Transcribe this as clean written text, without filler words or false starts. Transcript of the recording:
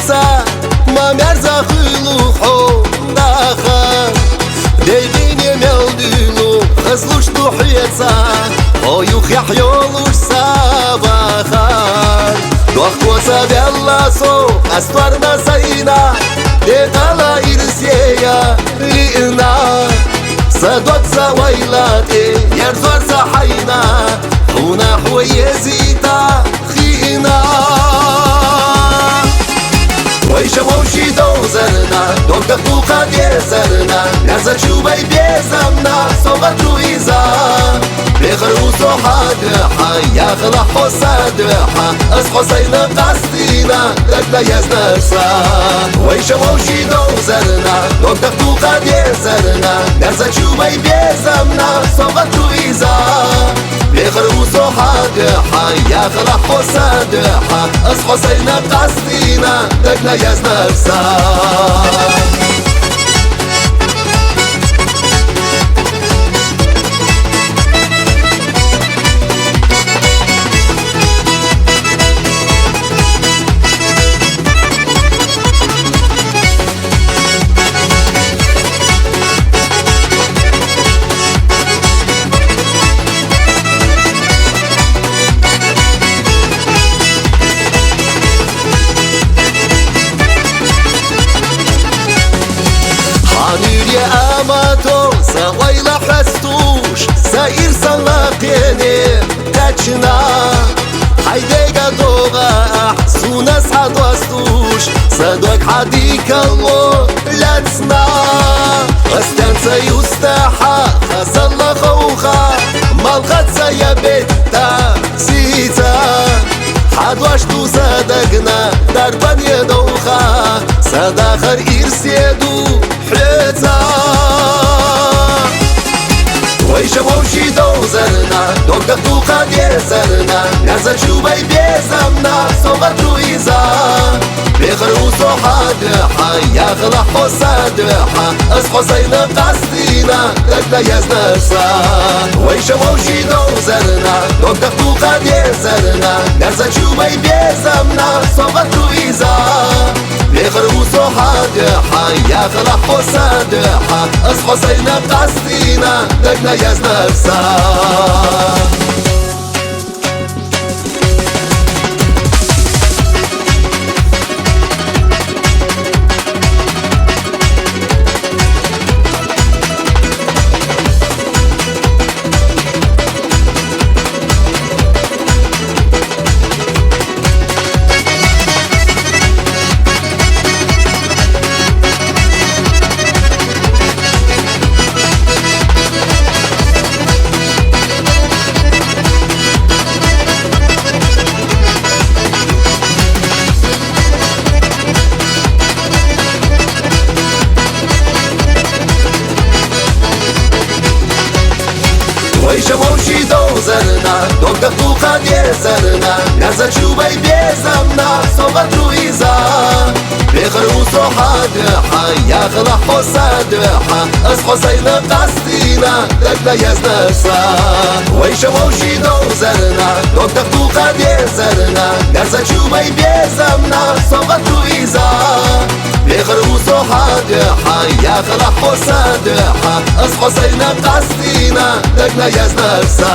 حيسا ما مرزا خلوحو داخل ديغيني ملدينو خزلوش دوحيتسا ويوخ يحيولوش سابخار دوخ وسابيالاسو أستوارنا سينا ديغالا إرسيا لإنا صدوك سويلاتي يرزور سحينا هنا حويزيتا خينا ويشا موشي دوزرنا دوك دختو قد يزرنا نرزا شوبي بيزمنا صوغت رويزا بيخروسو حادحا يا خلح صادحا اصحو سينا قصدينا دكنا يزنرسا ويشا موشي دوزرنا دوك دختو قد يزرنا نرزا شوبي بيزمنا صوغت رويزا بيخروسو حادحا يا خلح صادحا اصحو سينا قصدينا دكنا يزنرسا اماتو سويل حستوش ساير سلاقيني تاچنا حيديقا دوغا سونس حدوستوش صدوك حديك الله لا تسمع استنسى يستحى خسل خوخا مالغت سيبتا سيتا حدوشتو صدقنا دربان يدوخا صداخر إرسيدو حلتا ويشا موشي دوزرنا دوك دختو قد يزرنا نرزا شوبي بيزمنا صوغت رويزا بيخروسو حادحا يا خلح صادحا اصحو سينا قصدينا دكنا يزنرسا ويشا موشي دوزرنا دوك دختو قد يزرنا نرزا شوبي بيزمنا صوغت رويزا بيخروسو حادحا يا خلح صادحا اصحو سينا قصدينا دكنا يزنرسا ويشا موشي دوزرنا دوك دختو قد يزرنا نرزا شوبي بيزمنا صوغت رويزا بيخروسو حادحا يا خلح صادحا اصحو سينا قصدينا دكنا يزنرسا ويشا موشي دوزرنا دوك دختو قد يزرنا نرزا شوبي بيزمنا صوغت رويزا بيخروسو حادحا يا خلح صادحا اصحو سينا قصدينا دكنا يزنرسا